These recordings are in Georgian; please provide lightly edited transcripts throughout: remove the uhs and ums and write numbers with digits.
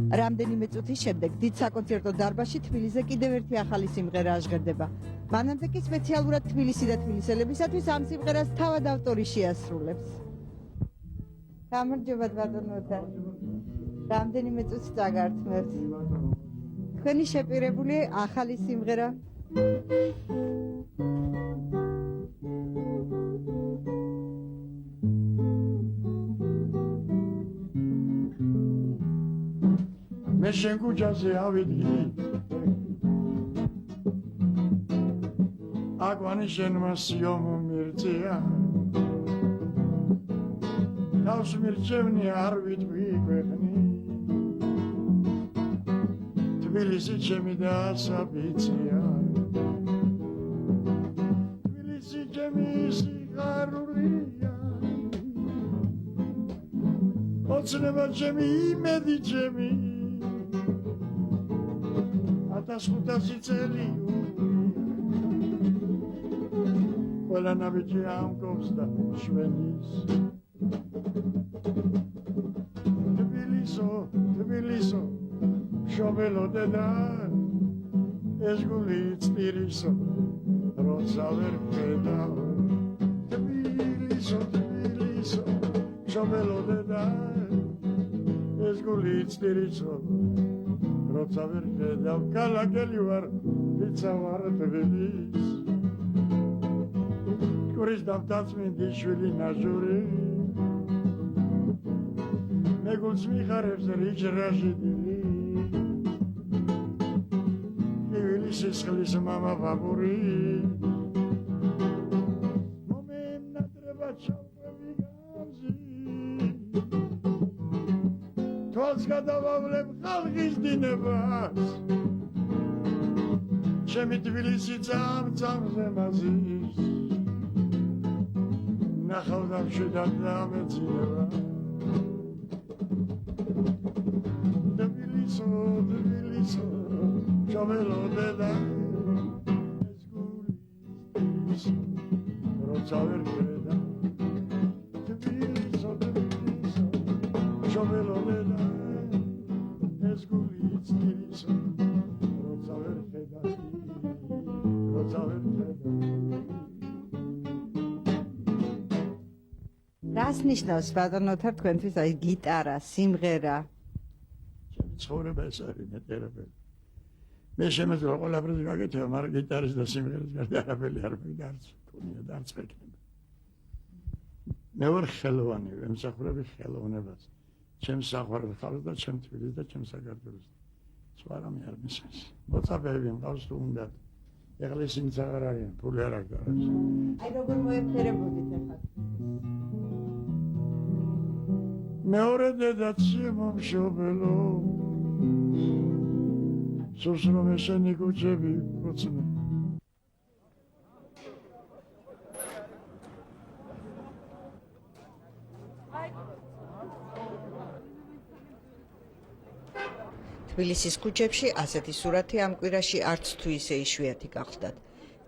რამდენიმე წუთის შემდეგ დიდ საკონცერტო დარბაზში თბილისზე კიდევ ერთი ახალი სიმღერა აღჟღერდება. მანამდე კი სპეციალურად თბილისი და თბილისელებისათვის ამ სიმღერას თავად ავტორი შეასრულებს. გამარჯობა ბატონოთა. რამდენიმე წუთს წაგართმევთ. თქვენი შეპირებული ახალი სიმღერა. მე შენ ქუჩაზე ავიდი აგვანი შენმა სიომო მირწია თავს მირჩევნი არ ვიტყვი ქვეყნი თბილისი ჩემი და საბიცია თბილისი ჩემი სიხარულია ოცნება ჩემი იმედი ჩემი Ascoltarsi celi Quella nave che costa Schwenis Tbiliso Șovelo de dan Esgulit spiriso Roța verpeda Tbiliso Șovelo de dan Esgulit spiriso Roța verpeda Calageli var Pizza var Tbilis Kuris davtați mindi șuli najuri Megulți miharevs rici rajidili Ivilis ischlis mama vaburi Momem na treba čaupe vigavzi Toți gadavavlem halgis dinevas Čemi Tbilisi cam zemazis Nahavdam şudat dametineva Tbiliso Șovelo de dan Esgulis Roța verpeda Tbiliso Șovelo de dan Esgulis spiriso Roța verpeda Roța verpeda რას ნიშნავს ბატონოთა თქვენთვის აი გიტარა, სიმღერა? ჩემი ცხოვრება ეს არის მეტერებელი. მე შემეძლო ყველაფერს გაკეთება, მაგრამ გიტარის და სიმღერის გარდა არაფერი არ მეგარც მქონია და არც მეკნება. მე ვარ ხელოვანი, ემსახურები ხელოვნებას. ჩემს საყვარელ ხალხს და ჩემ თბილისს და ჩემ საქართველოს. სხვა რამე არ მისმის. მოწაფეები მყავს თუ უნდათ. ეხლა ისინიც აღარ არიან, ფული არ აქვს. აი როგორ მოეფერებოდით ახლა? მეორე დედაც შემომშობელო სურს რომ ესენი ქუჩები გოცნო თბილისის ქუჩებში ასეთი სურათი ამ კვირაში არც თუ ისე იშვიათი გახლდათ.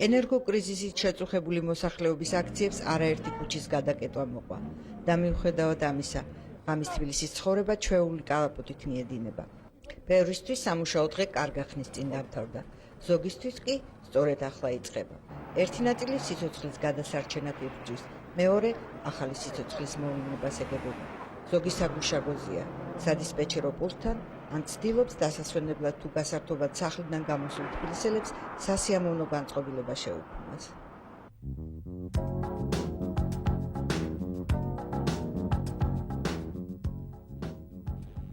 ენერგოკრიზისით შეწუხებული მოსახლეობის აქციებს არაერთი ქუჩის გადაკეტვა მოყვა და მიუხედავად ამისა ამის თბილისის ცხოვრება ჩვეული კალაპოტით მიედინება. ბევრისთვის სამუშაო დღე კარგა ხნის წინ დამთავრდა. ზოგისთვის კი სწორედ ახლა იწყება. ერთი ნაწილი სიცოცხლის გადასარჩენად იბრძვის, მეორე ახალი სიცოცხლის მოვლენებას ეგებება. ზოგი საგუშაგოზია, სადისპეჩერო პულტთან ან ცდილობს დასასვენებლად თუ გასართობად სახლიდან გამოსულ თბილისელებს სასიამოვნო განწყობილება შეუქმნას.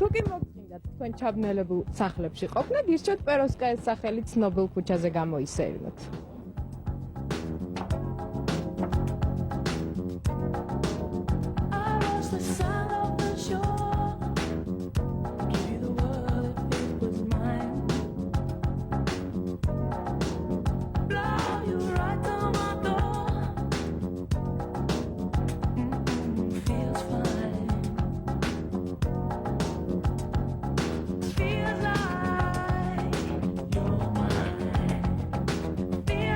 თუ კი მოგწინდათ თქვენ ჩაბნელებულ სახლებში ყოფნა, გირჩევთ პეროვსკაიას სახელი ცნობილ ქუჩაზე გამოისეირნოთ. Feels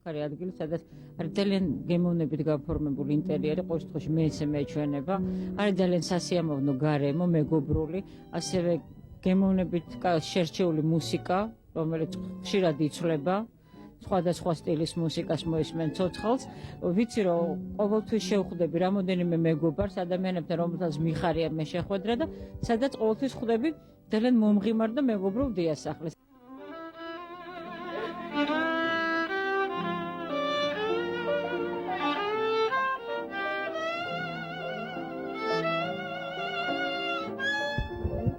საკითხარი ადგილი, სადაც არის ძალიან გემოვნებით გაფორმებული ინტერიერი, ყოველ შემთხვევაში მე ესე მეჩვენება. არის ძალიან სასიამოვნო გარემო, მეგობრული, ასევე გემოვნებით შერჩეული მუსიკა, რომელიც ხშირად იცვლება. სხვადასხვა სტილის მუსიკას მოისმენ ცოცხალს. ვიცი რომ ყოველთვის შევხვდები რამოდენიმე მეგობარს, ადამიანებთან, რომელთაც მიხარია მე შეხვედრა და სადაც ყოველთვის ხვდები ძალიან მომღიმარ და მეგობრულ დიასახლეს.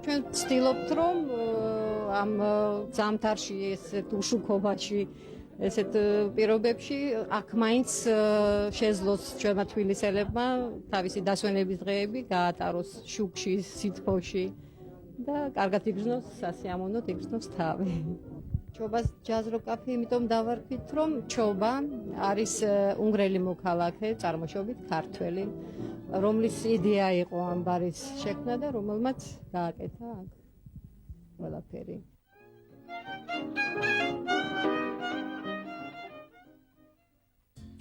ჩვენ ვცდილობთ რომ ამ ზამთარში ესეთ უშუქობაში ესეთ პირობებში აქ მაინც შეძლოს ჩვენმა თბილისელებმა თავისი დასვენების დღეები გაატაროს შუქში, სითბოში და კარგად იგრძნოს სასიამოვნოდ იგრძნოს თავი. ჩობას ჯაზრო კაფე იმიტომ დავარქვით რომ ჩობა არის უნგრელი მოქალაქე, წარმოშობით ქართველი, რომლის იდეა იყო ამ ბარის შექმნა და რომელმაც გააკეთა აქ ყველაფერი.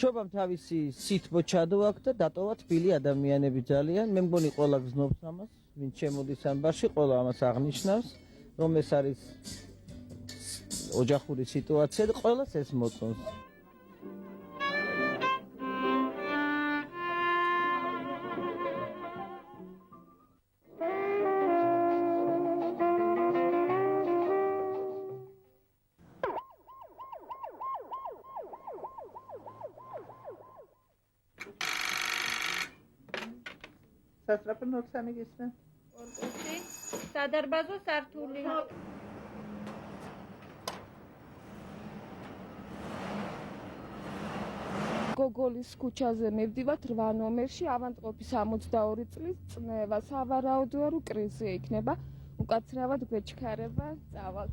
ჩობამ თავისი სითბო ჩადო აქ და დატოვა თბილი ადამიანები ძალიან. მე მგონი ყველა გზნობს ამას, ვინც შემოდის ამ ბარში, ყველა ამას აღნიშნავს, რომ ეს არის ოჯახური სიტუაცია და ყველას ეს მოწონს. სასწრაფო ნოცანი გისმენ? კორპუსი, სადარბაზო სართული. გოგოლის ქუჩაზე მივდივართ 8 ნომერში, ავანტყოფი 62 წლის წნევა, სავარაუდოა რომ კრიზი იქნება, უკაცრავად გვეჩქარება, წავალ.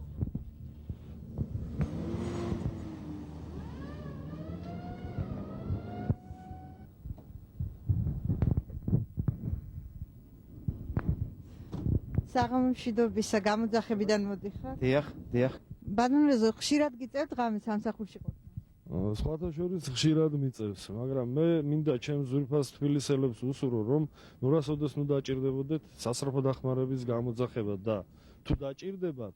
საღამომშვიდობისა გამოძახებიდან მოდიხარ? დიახ. ბატონო, ხშირად გიწევთ ღამეს სამსახურში ყოფნა? სხვათა შორის ხშირად მიწევს, მაგრამ მე მინდა ჩემს ზურფას თბილისელებს უსურო, რომ ნურასოდეს ნუ დაჭირდებოდეთ სასწრაფო დახმარების გამოძახება და თუ დაჭირდებათ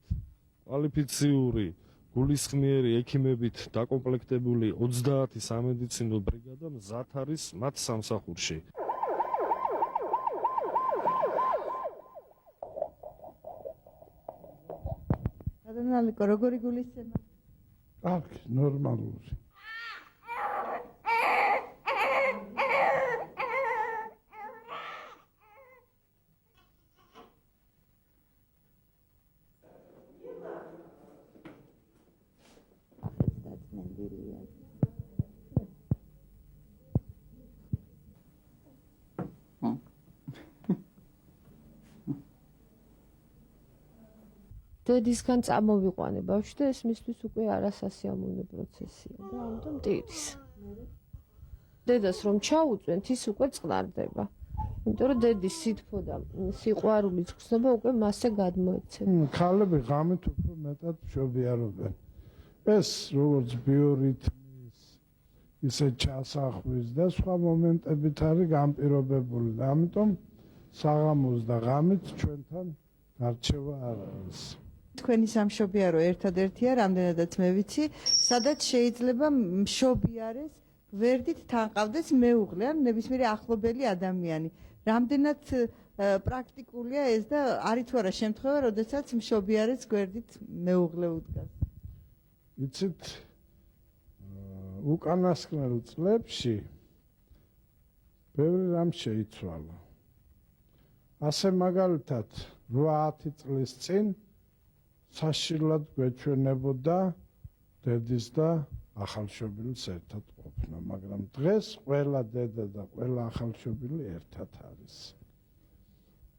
კვალიფიციური გულისხმიერი ექიმებით დაკომპლექტებული 30 სამედიცინო ბრიგადა მზად არის მათ სამსახურში. ბატონო, როგორი გულისცემა? კარგი, ნორმალური. დედისგან წამოვიყვანე ბავშვი და ეს მისთვის უკვე არასასიამოვნო პროცესია და ამიტომ ტირის. დედას რომ ჩაუწვენთ, ის უკვე წყნარდება. იმიტომ რომ დედის სითბო და სიყვარულის გრძნობა უკვე მასზე გადმოეცემა. ქალები ღამით უფრო მეტად მშობიარობენ. ეს როგორც ბიორიტმის, ისე ჩასახვის და სხვა მომენტებით არის განპირობებული და ამიტომ საღამოს და ღამით ჩვენთან გარჩევა არ არის. თქვენი სამშობიარო ერთადერთია, რამდენადაც მე ვიცი, სადაც შეიძლება მშობიარეს გვერდით თანყავდეს მეუღლე ან ნებისმიერი ახლობელი ადამიანი. რამდენად პრაქტიკულია ეს და არის თუ არა შემთხვევა, როდესაც მშობიარეს გვერდით მეუღლე უდგას? იცით, უკანასკნელ წლებში ბევრი რამ შეიცვალა. ასე მაგალითად 8 წლის წინ საშინლად გვეჩვენებოდა დედის და ახალშობილის ერთად ყოფნა, მაგრამ დღეს ყველა დედა და ყველა ახალშობილი ერთად არის.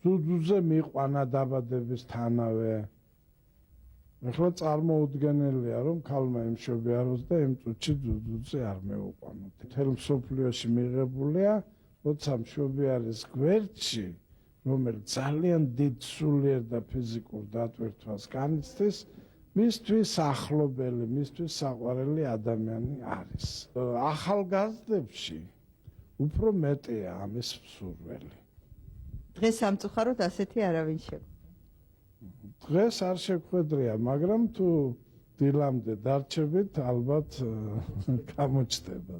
ძუძუზე მიყვანა დაბადებისთანავე. ეხლა წარმოუდგენელია, რომ ქალმა იმშობიაროს და იმ წუთში ძუძუზე არ მეუყვანოთ. მთელ მსოფლიოში მიღებულია, როცა მშობიარის გვერდში, რომელიც ძალიან დიდ სულიერ და ფიზიკურ დატვირთვას განიცდის, მისთვის ახლობელი, მისთვის საყვარელი ადამიანი არის. ახალგაზრდებში უფრო მეტია ამის მსურველი. დღეს სამწუხაროდ ასეთი არავინ შეგვიძლია. დღეს არ შეგვედრია, მაგრამ თუ დილამდე დარჩებით, ალბათ გამოჩნდება.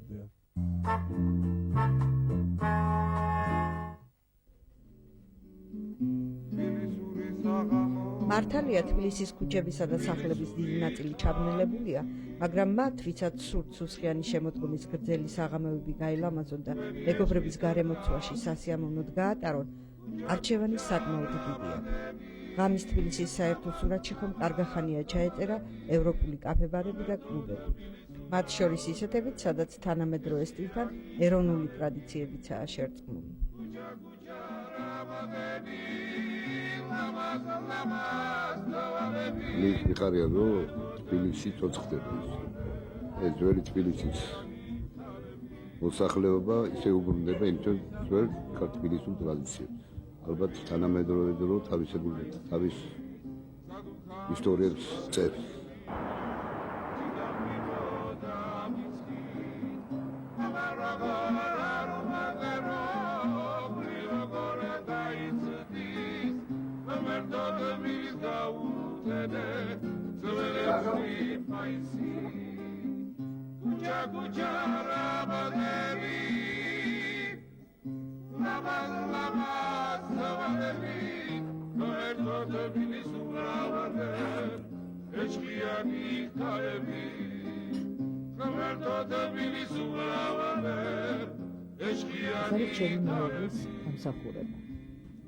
მართალია თბილისის ქუჩებისა და სახლების დიდი ნაწილი ჩაბნელებულია, მაგრამ მათ, ვიცაც სურთ სუსხიანი შემოდგომის გრძელი საღამოები გაილამაზონ და მეგობრების გარემოცვაში სასიამოვნოდ გაატარონ, არჩევანი საკმაოდ დიდია. ღამის თბილისის საერთო სურათში ხომ კარგახანია ჩაეწერა ევროპული კაფე-ბარები და კლუბები. მათ შორის ისეთებიც, სადაც თანამედროვე სტილთან ეროვნული ტრადიციებიცაა შერწყმული. მის მიხარია რომ თბილისში ცოცხლდება ეს ძველი თბილისის მოსახლეობა ისე უბრუნდება იმ ძველ თბილისურ ტრადიციებს. ალბათ თანამედროვე დრო თავისებური თავის ისტორიებს წერს.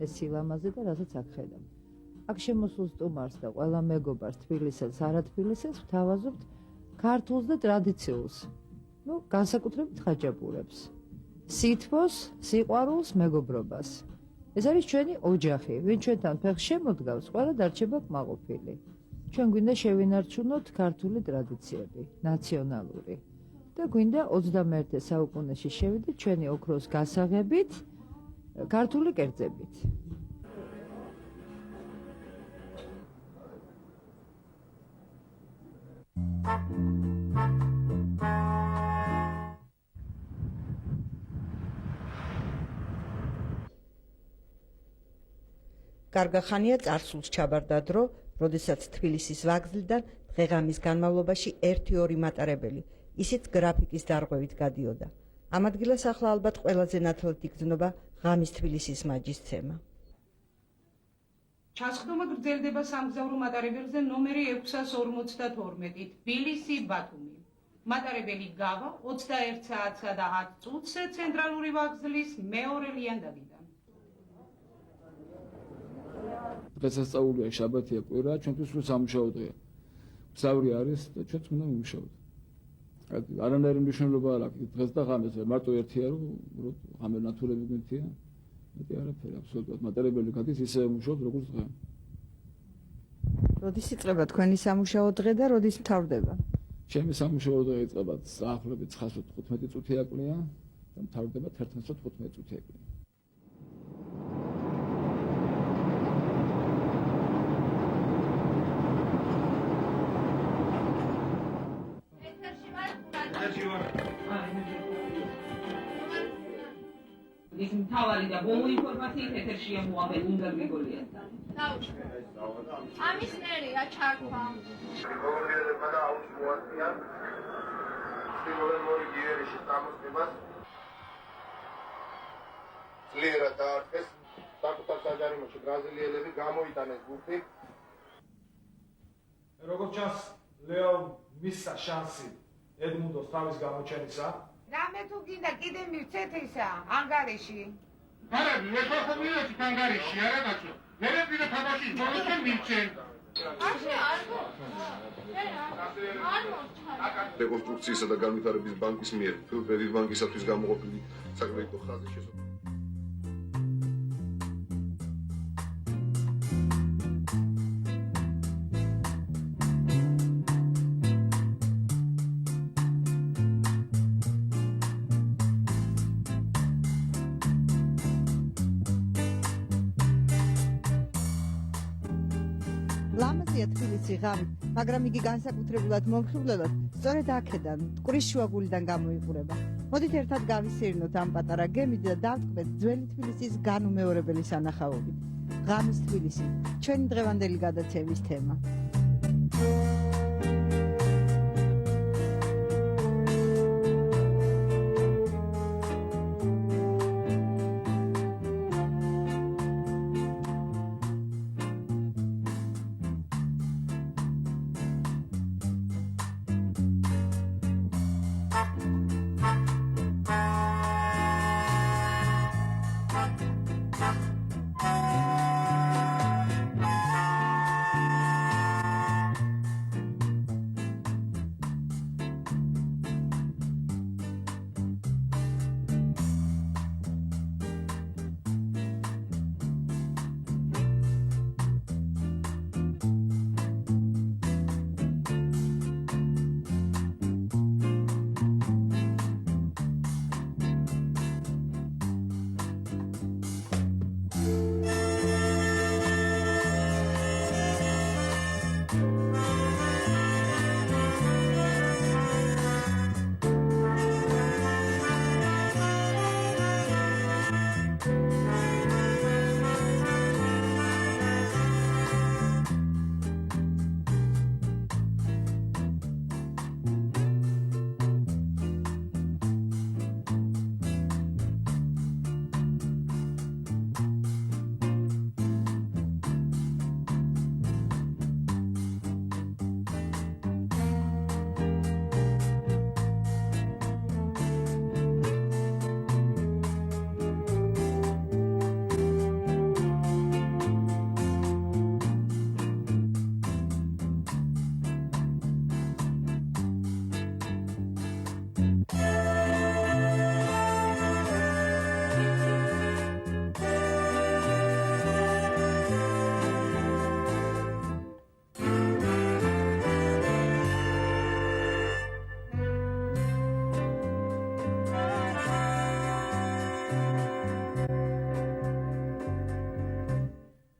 ეს სილამაზე და რასაც აქ ხედავ. აქ შემოსულ სტუმარს და ყველა მეგობარს თბილისელს, არათბილისელს ვთავაზობთ ქართულს და ტრადიციულს. განსაკუთრებით ხაჭაპურებს. სითბოს, სიყვარულს, მეგობრობას. ეს არის ჩვენი ოჯახი, ვინ ჩვენთან ფეხს შემოდგავს, ყველა დარჩება კმაყოფილი. ჩვენ გვინდა შევინარჩუნოთ ქართული ტრადიციები, ნაციონალური. და გვინდა 21 საუკუნეში შევიდეთ ჩვენი ოქროს გასაღებით, ქართული კერძებით. კარგახანია წარსულს ჩაბარდა დრო, როდესაც თბილისის ვაგზლიდან დღეღამის განმავლობაში 1-2 მატარებელი, ისიც გრაფიკის დარღვევით გადიოდა. ამ ადგილას ახლა ალბათ ყველაზე ნათლად იგრძნობა ღამის თბილისის მაჯისცემა. ჩასხდომა გრძელდება სამგზავრო მატარებელზე ნომერი 652 თბილისი ბათუმი. მატარებელი გავა 21 საათსა და 10 წუთს ცენტრალური ვაგზლის მეორე ლიანდაგიდან. დღესასწაულია, შაბათია, კვირა, ჩვენთვის სულ სამუშაო დღეა. მგზავრი არის და ჩვენც უნდა მივუშაოთ. არანაირი მნიშვნელობა არ აქვს დღეს და ღამეს, მარტო ერთია რომ ღამე ნათურები გვინთია. მეტი არაფერი აბსოლუტურად. მატარებელი გადის ისე მუშაობ როგორც დღე. როდის იწყება თქვენი სამუშაო დღე და როდის მთავრდება? ჩემი სამუშაო დღე იწყება დაახლოებით 9:15 წუთი აკლია და მთავრდება 11:15 წუთი აკლია. ის მთავარი და ბოლო ინფორმაციით ეთერშია მოამედ უნდა გიგოლიასთან. ამის მერია ჩართვა. გოგოლიელებმა და აუც მოასწიან. პირველ მორიგიერში სამოსებას. ძლიერად დაარქვეს საკუთარ საჯარიმოში ბრაზილიელები გამოიტანეს ბურთი. როგორც ჩანს, ლეო მისცა შანსი ედმუნდოს თავის გამოჩენისა. რამე თუ გინდა კიდე მივცეთ ისა ანგარიში. არა, მე ხომ მივეცი ანგარიში, არა გასულ. მე ვიდე თამაში ბოლოსკენ მივცენ. რეკონსტრუქციისა და განვითარების ბანკის მიერ კრედიტ ბანკისათვის გამოყოფილი საკრედიტო ხაზის შესაძლებლობა. ლამაზია თბილისი ღამით, მაგრამ იგი განსაკუთრებულად მომხიბვლელად სწორედ აქედან, მტკვრის შუაგულიდან გამოიყურება. მოდით ერთად გავისეირნოთ ამ პატარა გემით და დავტკბეთ ძველი თბილისის განუმეორებელი სანახაობით. ღამის თბილისი, ჩვენი დღევანდელი გადაცემის თემა.